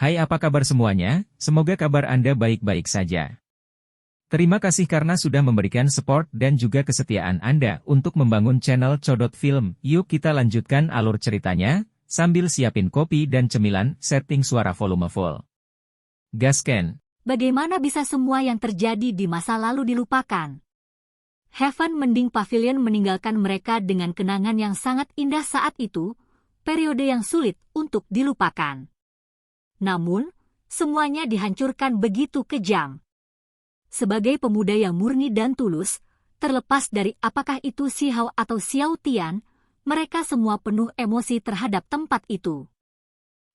Hai, apa kabar semuanya? Semoga kabar Anda baik-baik saja. Terima kasih karena sudah memberikan support dan juga kesetiaan Anda untuk membangun channel Codot Film. Yuk kita lanjutkan alur ceritanya, sambil siapin kopi dan cemilan, setting suara volume full. Gasken. Bagaimana bisa semua yang terjadi di masa lalu dilupakan? Heaven Mending Pavilion meninggalkan mereka dengan kenangan yang sangat indah saat itu, periode yang sulit untuk dilupakan. Namun, semuanya dihancurkan begitu kejam. Sebagai pemuda yang murni dan tulus, terlepas dari apakah itu Si Hao atau Xiao Tian, mereka semua penuh emosi terhadap tempat itu.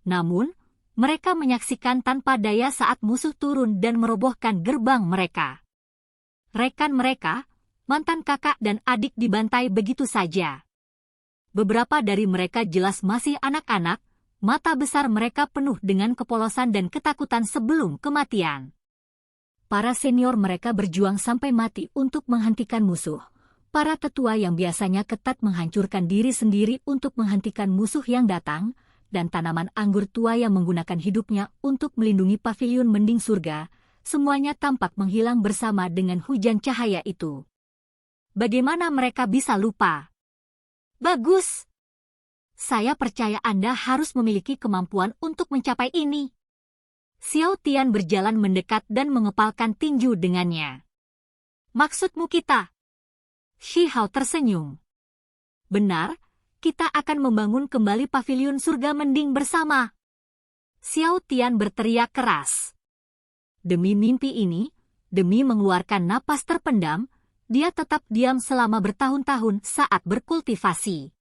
Namun, mereka menyaksikan tanpa daya saat musuh turun dan merobohkan gerbang mereka. Rekan mereka, mantan kakak dan adik dibantai begitu saja. Beberapa dari mereka jelas masih anak-anak, mata besar mereka penuh dengan kepolosan dan ketakutan sebelum kematian. Para senior mereka berjuang sampai mati untuk menghentikan musuh. Para tetua yang biasanya ketat menghancurkan diri sendiri untuk menghentikan musuh yang datang, dan tanaman anggur tua yang menggunakan hidupnya untuk melindungi pavilion mending surga, semuanya tampak menghilang bersama dengan hujan cahaya itu. Bagaimana mereka bisa lupa? Bagus! Saya percaya Anda harus memiliki kemampuan untuk mencapai ini. Xiao Tian berjalan mendekat dan mengepalkan tinju dengannya. Maksudmu kita? Shi Hao tersenyum. Benar, kita akan membangun kembali pavilion surga mending bersama. Xiao Tian berteriak keras. Demi mimpi ini, demi mengeluarkan napas terpendam, dia tetap diam selama bertahun-tahun saat berkultivasi.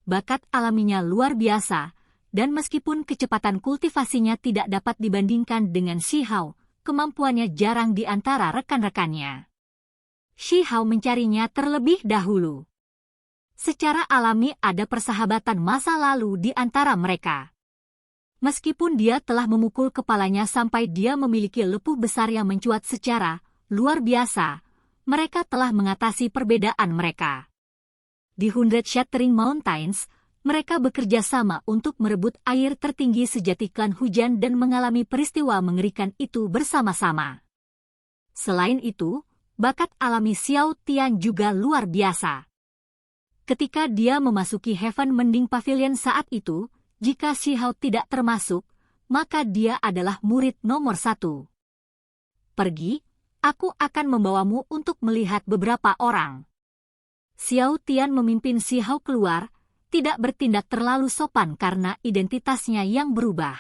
Bakat alaminya luar biasa, dan meskipun kecepatan kultivasinya tidak dapat dibandingkan dengan Shi Hao, kemampuannya jarang di antara rekan-rekannya. Shi Hao mencarinya terlebih dahulu. Secara alami ada persahabatan masa lalu di antara mereka. Meskipun dia telah memukul kepalanya sampai dia memiliki lepuh besar yang mencuat secara luar biasa, mereka telah mengatasi perbedaan mereka. Di Hundred Shattering Mountains, mereka bekerja sama untuk merebut air tertinggi sejati klan hujan dan mengalami peristiwa mengerikan itu bersama-sama. Selain itu, bakat alami Xiao Tian juga luar biasa. Ketika dia memasuki Heaven Mending Pavilion saat itu, jika Shi Hao tidak termasuk, maka dia adalah murid nomor 1. Pergi, aku akan membawamu untuk melihat beberapa orang. Xiao Tian memimpin Shi Hao keluar, tidak bertindak terlalu sopan karena identitasnya yang berubah.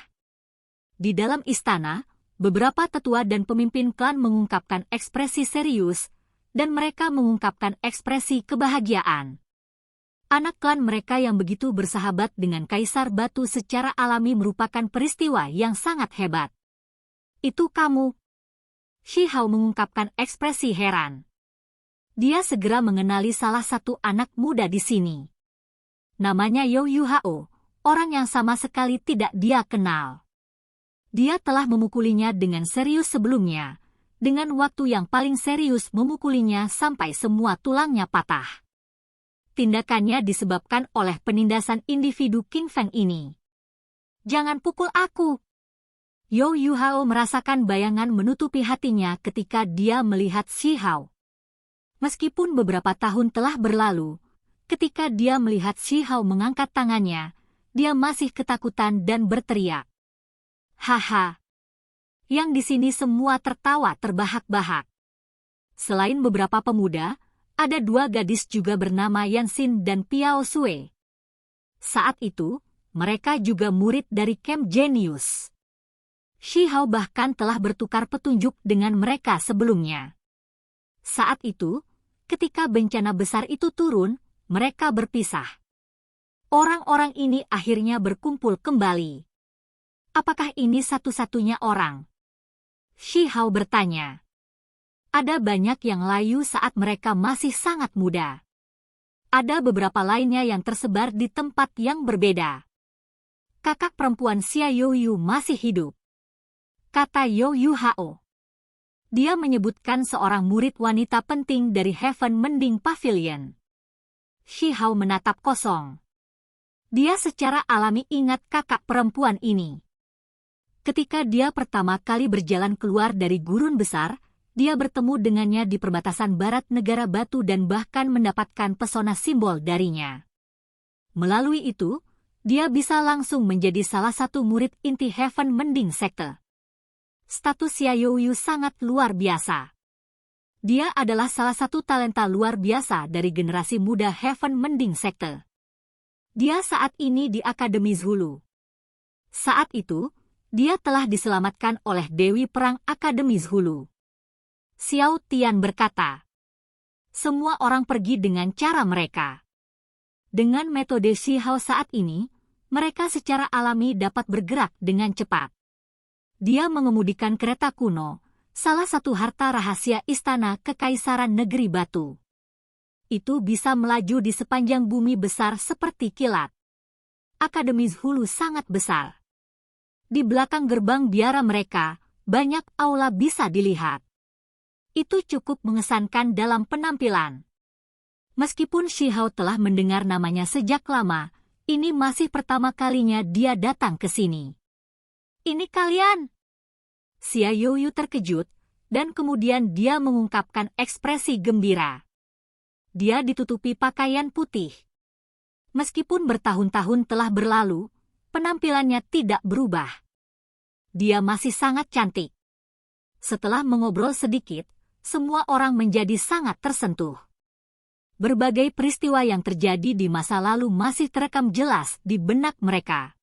Di dalam istana, beberapa tetua dan pemimpin klan mengungkapkan ekspresi serius, dan mereka mengungkapkan ekspresi kebahagiaan. Anak klan mereka yang begitu bersahabat dengan Kaisar Batu secara alami merupakan peristiwa yang sangat hebat. Itu kamu. Shi Hao mengungkapkan ekspresi heran. Dia segera mengenali salah satu anak muda di sini. Namanya You Yu Hao, orang yang sama sekali tidak dia kenal. Dia telah memukulinya dengan serius sebelumnya, dengan waktu yang paling serius memukulinya sampai semua tulangnya patah. Tindakannya disebabkan oleh penindasan individu King Feng ini. Jangan pukul aku! You Yu Hao merasakan bayangan menutupi hatinya ketika dia melihat Shi Hao. Meskipun beberapa tahun telah berlalu, ketika dia melihat Shi Hao mengangkat tangannya, dia masih ketakutan dan berteriak. Haha. Yang di sini semua tertawa terbahak-bahak. Selain beberapa pemuda, ada 2 gadis juga bernama Yanxin dan Piao Sui. Saat itu, mereka juga murid dari Camp Genius. Shi Hao bahkan telah bertukar petunjuk dengan mereka sebelumnya. Saat itu, ketika bencana besar itu turun, mereka berpisah. Orang-orang ini akhirnya berkumpul kembali. Apakah ini satu-satunya orang? Shi Hao bertanya. Ada banyak yang layu saat mereka masih sangat muda. Ada beberapa lainnya yang tersebar di tempat yang berbeda. Kakak perempuan Xia Youyu masih hidup, kata You Yu Hao. Dia menyebutkan seorang murid wanita penting dari Heaven Mending Pavilion. Shi Hao menatap kosong. Dia secara alami ingat kakak perempuan ini. Ketika dia pertama kali berjalan keluar dari gurun besar, dia bertemu dengannya di perbatasan barat negara batu dan bahkan mendapatkan pesona simbol darinya. Melalui itu, dia bisa langsung menjadi salah satu murid inti Heaven Mending Sekte. Status Xia Youyu sangat luar biasa. Dia adalah salah satu talenta luar biasa dari generasi muda Heaven Mending Sekte. Dia saat ini di Akademi Zhulu. Saat itu, dia telah diselamatkan oleh Dewi Perang Akademi Zhulu. Xiao Tian berkata, semua orang pergi dengan cara mereka. Dengan metode Xihao saat ini, mereka secara alami dapat bergerak dengan cepat. Dia mengemudikan kereta kuno, salah satu harta rahasia istana Kekaisaran Negeri Batu. Itu bisa melaju di sepanjang bumi besar seperti kilat. Akademi Zhulu sangat besar. Di belakang gerbang biara mereka, banyak aula bisa dilihat. Itu cukup mengesankan dalam penampilan. Meskipun Xihao telah mendengar namanya sejak lama, ini masih pertama kalinya dia datang ke sini. Ini kalian? Xia Youyu terkejut, dan kemudian dia mengungkapkan ekspresi gembira. Dia ditutupi pakaian putih. Meskipun bertahun-tahun telah berlalu, penampilannya tidak berubah. Dia masih sangat cantik. Setelah mengobrol sedikit, semua orang menjadi sangat tersentuh. Berbagai peristiwa yang terjadi di masa lalu masih terekam jelas di benak mereka.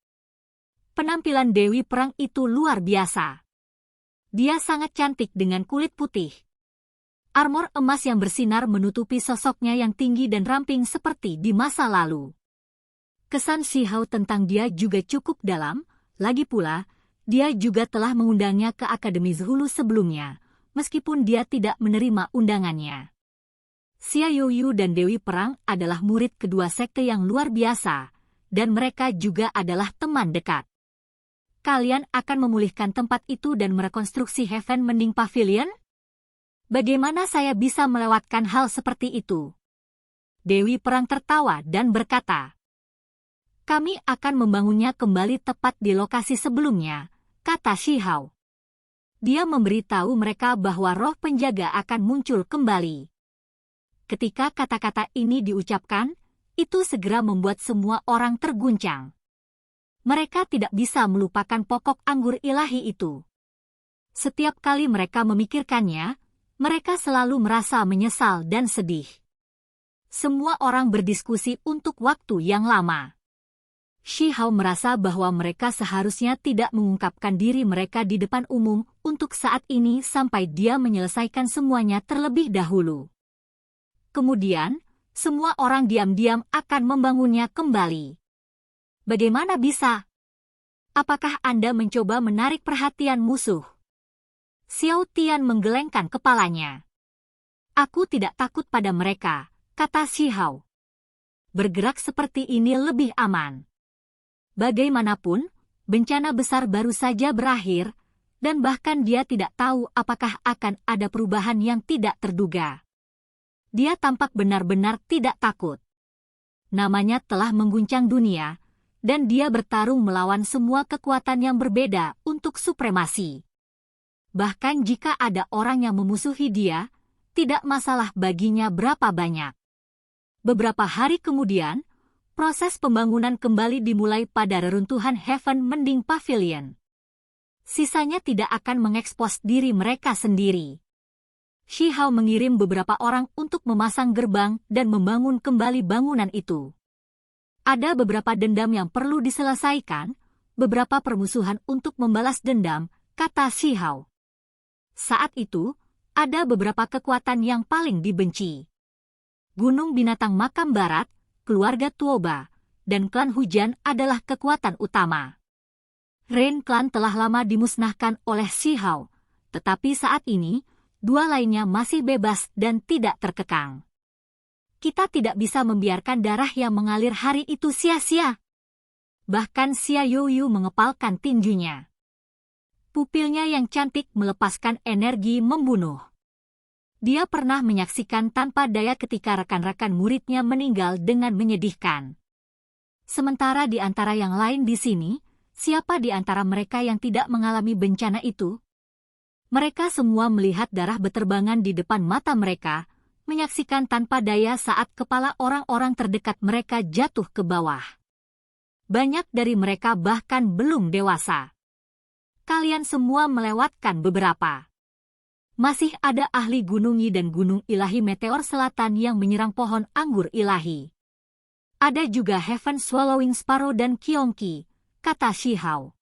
Penampilan Dewi Perang itu luar biasa. Dia sangat cantik dengan kulit putih. Armor emas yang bersinar menutupi sosoknya yang tinggi dan ramping seperti di masa lalu. Kesan Xihao tentang dia juga cukup dalam, lagi pula, dia juga telah mengundangnya ke Akademi Zhulu sebelumnya, meskipun dia tidak menerima undangannya. Xia Youyu dan Dewi Perang adalah murid kedua sekte yang luar biasa, dan mereka juga adalah teman dekat. Kalian akan memulihkan tempat itu dan merekonstruksi Heaven Mending Pavilion? Bagaimana saya bisa melewatkan hal seperti itu? Dewi Perang tertawa dan berkata, kami akan membangunnya kembali tepat di lokasi sebelumnya, kata Xihao. Dia memberitahu mereka bahwa roh penjaga akan muncul kembali. Ketika kata-kata ini diucapkan, itu segera membuat semua orang terguncang. Mereka tidak bisa melupakan pokok anggur ilahi itu. Setiap kali mereka memikirkannya, mereka selalu merasa menyesal dan sedih. Semua orang berdiskusi untuk waktu yang lama. Xihao merasa bahwa mereka seharusnya tidak mengungkapkan diri mereka di depan umum untuk saat ini sampai dia menyelesaikan semuanya terlebih dahulu. Kemudian, semua orang diam-diam akan membangunnya kembali. Bagaimana bisa? Apakah Anda mencoba menarik perhatian musuh? Xiao Tian menggelengkan kepalanya. Aku tidak takut pada mereka, kata Xihao. Bergerak seperti ini lebih aman. Bagaimanapun, bencana besar baru saja berakhir, dan bahkan dia tidak tahu apakah akan ada perubahan yang tidak terduga. Dia tampak benar-benar tidak takut. Namanya telah mengguncang dunia, dan dia bertarung melawan semua kekuatan yang berbeda untuk supremasi. Bahkan jika ada orang yang memusuhi dia, tidak masalah baginya berapa banyak. Beberapa hari kemudian, proses pembangunan kembali dimulai pada reruntuhan Heaven Mending Pavilion. Sisanya tidak akan mengekspos diri mereka sendiri. Xihao mengirim beberapa orang untuk memasang gerbang dan membangun kembali bangunan itu. Ada beberapa dendam yang perlu diselesaikan, beberapa permusuhan untuk membalas dendam, kata Xihao. Saat itu, ada beberapa kekuatan yang paling dibenci. Gunung Binatang Makam Barat, keluarga Tuoba, dan klan Hujan adalah kekuatan utama. Rain Clan telah lama dimusnahkan oleh Xihao, tetapi saat ini, dua lainnya masih bebas dan tidak terkekang. Kita tidak bisa membiarkan darah yang mengalir hari itu sia-sia. Bahkan Xia Youyu mengepalkan tinjunya. Pupilnya yang cantik melepaskan energi membunuh. Dia pernah menyaksikan tanpa daya ketika rekan-rekan muridnya meninggal dengan menyedihkan. Sementara di antara yang lain di sini, siapa di antara mereka yang tidak mengalami bencana itu? Mereka semua melihat darah beterbangan di depan mata mereka, menyaksikan tanpa daya saat kepala orang-orang terdekat mereka jatuh ke bawah. Banyak dari mereka bahkan belum dewasa. Kalian semua melewatkan beberapa. Masih ada ahli gunungi dan gunung ilahi meteor selatan yang menyerang pohon anggur ilahi. Ada juga Heaven Swallowing Sparrow dan Kyongki, kata Shihao.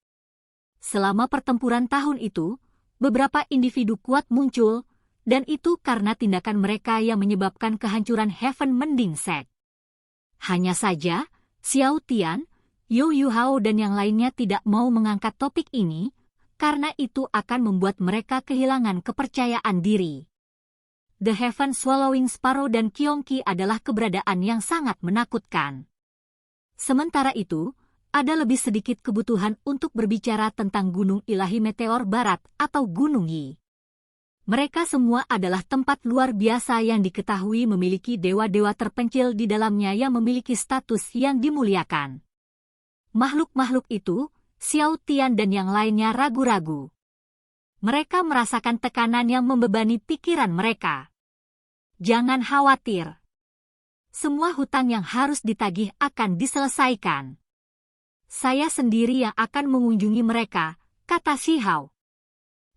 Selama pertempuran tahun itu, beberapa individu kuat muncul, dan itu karena tindakan mereka yang menyebabkan kehancuran Heaven Mending Sect. Hanya saja, Xiao Tian, Yu Yuhao dan yang lainnya tidak mau mengangkat topik ini, karena itu akan membuat mereka kehilangan kepercayaan diri. The Heaven Swallowing Sparrow dan Kyongki adalah keberadaan yang sangat menakutkan. Sementara itu, ada lebih sedikit kebutuhan untuk berbicara tentang Gunung Ilahi Meteor Barat atau Gunung Yi. Mereka semua adalah tempat luar biasa yang diketahui memiliki dewa-dewa terpencil di dalamnya yang memiliki status yang dimuliakan. Makhluk-makhluk itu, Xiao Tian dan yang lainnya ragu-ragu. Mereka merasakan tekanan yang membebani pikiran mereka. Jangan khawatir. Semua hutang yang harus ditagih akan diselesaikan. Saya sendiri yang akan mengunjungi mereka, kata Shihao.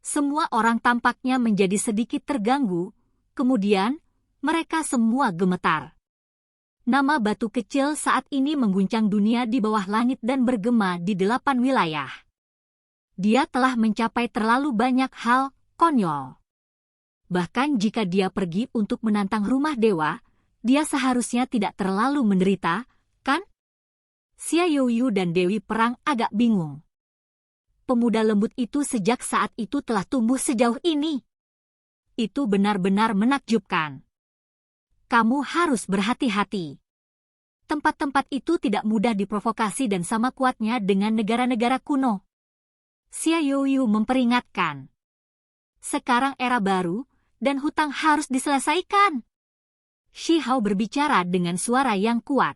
Semua orang tampaknya menjadi sedikit terganggu, kemudian mereka semua gemetar. Nama batu kecil saat ini mengguncang dunia di bawah langit dan bergema di 8 wilayah. Dia telah mencapai terlalu banyak hal konyol. Bahkan jika dia pergi untuk menantang rumah dewa, dia seharusnya tidak terlalu menderita, kan? Xia Youyu dan Dewi Perang agak bingung. Pemuda lembut itu sejak saat itu telah tumbuh sejauh ini. Itu benar-benar menakjubkan. Kamu harus berhati-hati. Tempat-tempat itu tidak mudah diprovokasi dan sama kuatnya dengan negara-negara kuno. Xia Youyu memperingatkan. Sekarang era baru, dan hutang harus diselesaikan. Shihao berbicara dengan suara yang kuat.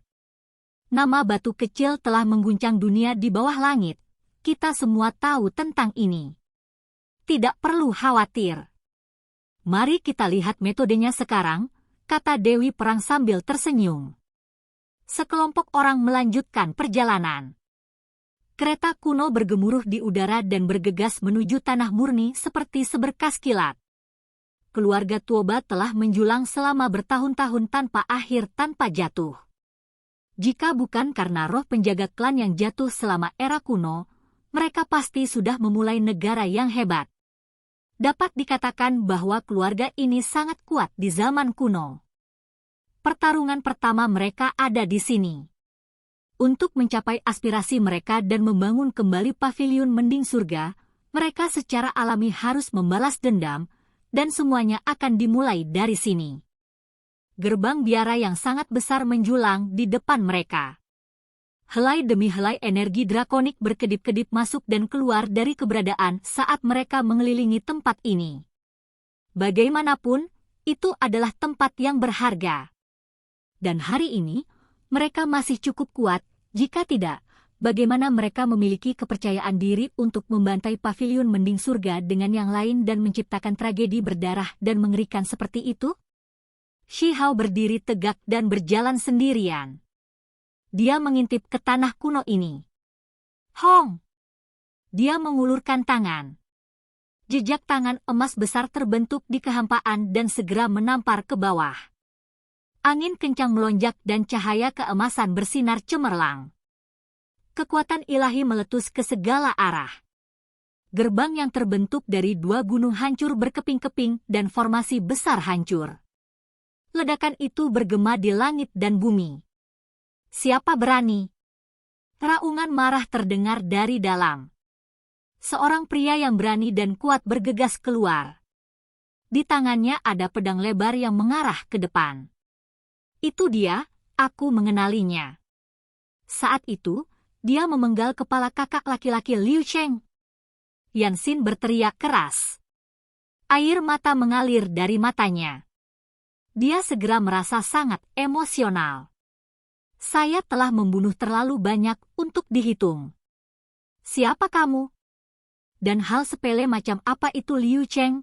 Nama batu kecil telah mengguncang dunia di bawah langit. Kita semua tahu tentang ini. Tidak perlu khawatir. Mari kita lihat metodenya sekarang, kata Dewi Perang sambil tersenyum. Sekelompok orang melanjutkan perjalanan. Kereta kuno bergemuruh di udara dan bergegas menuju tanah murni seperti seberkas kilat. Keluarga Tuoba telah menjulang selama bertahun-tahun tanpa akhir tanpa jatuh. Jika bukan karena roh penjaga klan yang jatuh selama era kuno, mereka pasti sudah memulai negara yang hebat. Dapat dikatakan bahwa keluarga ini sangat kuat di zaman kuno. Pertarungan pertama mereka ada di sini. Untuk mencapai aspirasi mereka dan membangun kembali pavilion mending surga, mereka secara alami harus membalas dendam, dan semuanya akan dimulai dari sini. Gerbang biara yang sangat besar menjulang di depan mereka. Helai demi helai energi drakonik berkedip-kedip masuk dan keluar dari keberadaan saat mereka mengelilingi tempat ini. Bagaimanapun, itu adalah tempat yang berharga. Dan hari ini, mereka masih cukup kuat, jika tidak, bagaimana mereka memiliki kepercayaan diri untuk membantai pavilion mending surga dengan yang lain dan menciptakan tragedi berdarah dan mengerikan seperti itu? Shihao berdiri tegak dan berjalan sendirian. Dia mengintip ke tanah kuno ini. Hong! Dia mengulurkan tangan. Jejak tangan emas besar terbentuk di kehampaan dan segera menampar ke bawah. Angin kencang melonjak dan cahaya keemasan bersinar cemerlang. Kekuatan ilahi meletus ke segala arah. Gerbang yang terbentuk dari 2 gunung hancur berkeping-keping dan formasi besar hancur. Ledakan itu bergema di langit dan bumi. Siapa berani? Raungan marah terdengar dari dalam. Seorang pria yang berani dan kuat bergegas keluar. Di tangannya ada pedang lebar yang mengarah ke depan. Itu dia, aku mengenalinya. Saat itu, dia memenggal kepala kakak laki-laki Liu Cheng. Yanxin berteriak keras. Air mata mengalir dari matanya. Dia segera merasa sangat emosional. Saya telah membunuh terlalu banyak untuk dihitung. Siapa kamu? Dan hal sepele macam apa itu Liu Cheng?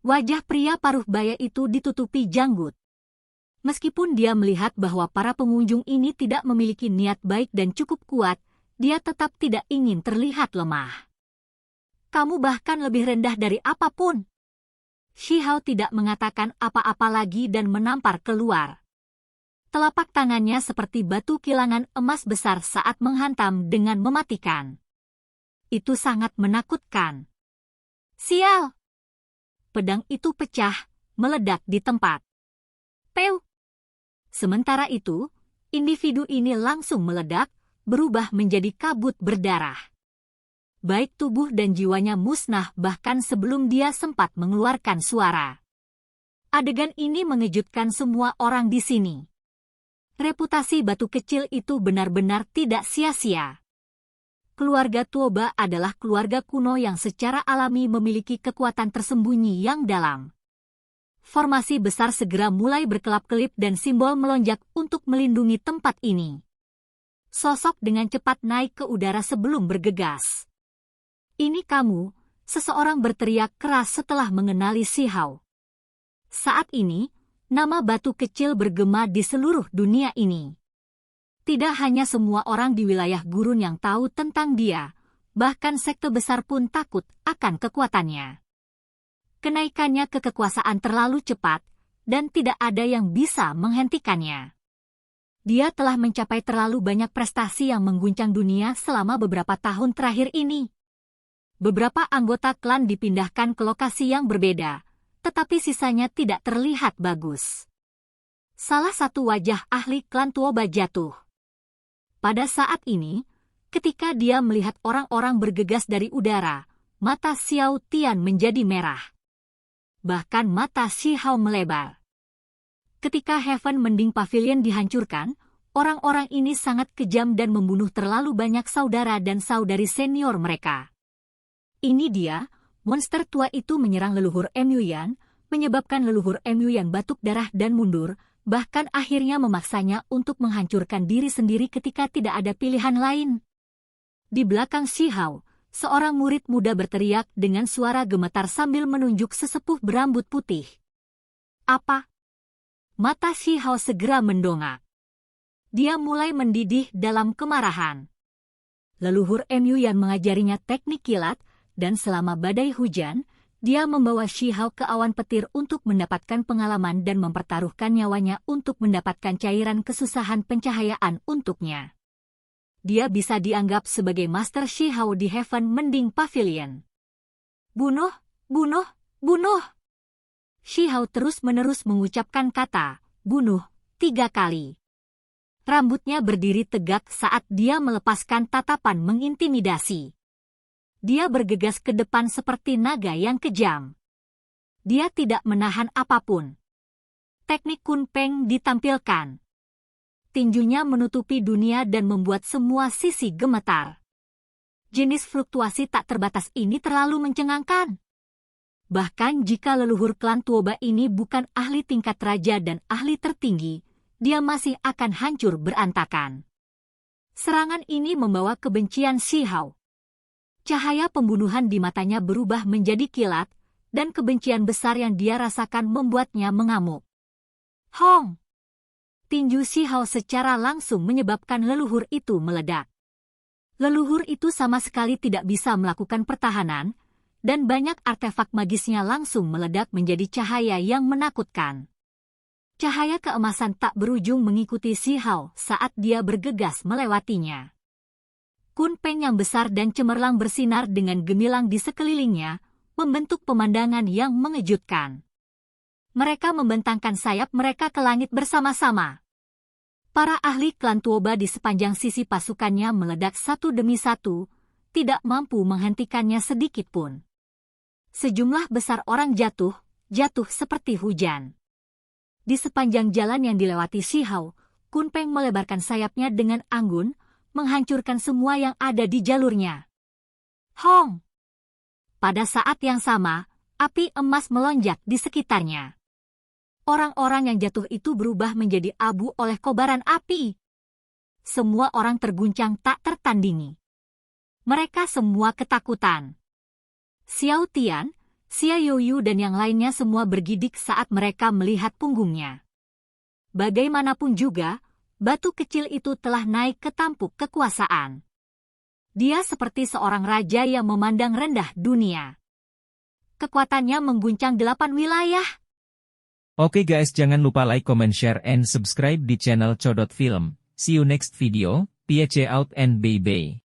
Wajah pria paruh baya itu ditutupi janggut. Meskipun dia melihat bahwa para pengunjung ini tidak memiliki niat baik dan cukup kuat, dia tetap tidak ingin terlihat lemah. Kamu bahkan lebih rendah dari apapun. Shi Hao tidak mengatakan apa-apa lagi dan menampar keluar. Telapak tangannya seperti batu kilangan emas besar saat menghantam dengan mematikan. Itu sangat menakutkan. Sial! Pedang itu pecah, meledak di tempat. Peu! Sementara itu, individu ini langsung meledak, berubah menjadi kabut berdarah. Baik tubuh dan jiwanya musnah bahkan sebelum dia sempat mengeluarkan suara. Adegan ini mengejutkan semua orang di sini. Reputasi batu kecil itu benar-benar tidak sia-sia. Keluarga Tuoba adalah keluarga kuno yang secara alami memiliki kekuatan tersembunyi yang dalam. Formasi besar segera mulai berkelap-kelip dan simbol melonjak untuk melindungi tempat ini. Sosok dengan cepat naik ke udara sebelum bergegas. Ini kamu, seseorang berteriak keras setelah mengenali Shi Hao. Saat ini, nama batu kecil bergema di seluruh dunia ini. Tidak hanya semua orang di wilayah gurun yang tahu tentang dia, bahkan sekte besar pun takut akan kekuatannya. Kenaikannya ke kekuasaan terlalu cepat, dan tidak ada yang bisa menghentikannya. Dia telah mencapai terlalu banyak prestasi yang mengguncang dunia selama beberapa tahun terakhir ini. Beberapa anggota klan dipindahkan ke lokasi yang berbeda, tetapi sisanya tidak terlihat bagus. Salah satu wajah ahli klan Tuoba jatuh. Pada saat ini, ketika dia melihat orang-orang bergegas dari udara, mata Xiao Tian menjadi merah. Bahkan mata Shi Hao melebar. Ketika Heaven Mending Pavilion dihancurkan, orang-orang ini sangat kejam dan membunuh terlalu banyak saudara dan saudari senior mereka. Ini dia, monster tua itu menyerang leluhur Mu Yan, menyebabkan leluhur Mu Yan batuk darah dan mundur, bahkan akhirnya memaksanya untuk menghancurkan diri sendiri ketika tidak ada pilihan lain. Di belakang Shi Hao, seorang murid muda berteriak dengan suara gemetar sambil menunjuk sesepuh berambut putih. Apa? Mata Shi Hao segera mendongak. Dia mulai mendidih dalam kemarahan. Leluhur Mu Yan mengajarinya teknik kilat, dan selama badai hujan, dia membawa Shi Hao ke awan petir untuk mendapatkan pengalaman dan mempertaruhkan nyawanya untuk mendapatkan cairan kesusahan pencahayaan untuknya. Dia bisa dianggap sebagai Master Shi Hao di Heaven Mending Pavilion. Bunuh, bunuh, bunuh! Shi Hao terus-menerus mengucapkan kata, bunuh, 3 kali. Rambutnya berdiri tegak saat dia melepaskan tatapan mengintimidasi. Dia bergegas ke depan seperti naga yang kejam. Dia tidak menahan apapun. Teknik Kun Peng ditampilkan. Tinjunya menutupi dunia dan membuat semua sisi gemetar. Jenis fluktuasi tak terbatas ini terlalu mencengangkan. Bahkan jika leluhur klan Tuoba ini bukan ahli tingkat raja dan ahli tertinggi, dia masih akan hancur berantakan. Serangan ini membawa kebencian Shi Hao. Cahaya pembunuhan di matanya berubah menjadi kilat, dan kebencian besar yang dia rasakan membuatnya mengamuk. Hong! Tinju Shi Hao secara langsung menyebabkan leluhur itu meledak. Leluhur itu sama sekali tidak bisa melakukan pertahanan, dan banyak artefak magisnya langsung meledak menjadi cahaya yang menakutkan. Cahaya keemasan tak berujung mengikuti Shi Hao saat dia bergegas melewatinya. Kun Peng yang besar dan cemerlang bersinar dengan gemilang di sekelilingnya, membentuk pemandangan yang mengejutkan. Mereka membentangkan sayap mereka ke langit bersama-sama. Para ahli klan Tuoba di sepanjang sisi pasukannya meledak satu demi satu, tidak mampu menghentikannya sedikit pun. Sejumlah besar orang jatuh seperti hujan. Di sepanjang jalan yang dilewati Shi Hao, Kun Peng melebarkan sayapnya dengan anggun, menghancurkan semua yang ada di jalurnya. Hong! Pada saat yang sama, api emas melonjak di sekitarnya. Orang-orang yang jatuh itu berubah menjadi abu oleh kobaran api. Semua orang terguncang tak tertandingi. Mereka semua ketakutan. Xiao Tian, Xia Youyu dan yang lainnya semua bergidik saat mereka melihat punggungnya. Bagaimanapun juga, batu kecil itu telah naik ke tampuk kekuasaan. Dia seperti seorang raja yang memandang rendah dunia. Kekuatannya mengguncang 8 wilayah. Oke guys, jangan lupa like, comment, share, and subscribe di channel Codot Film. See you next video, peace out and bye-bye.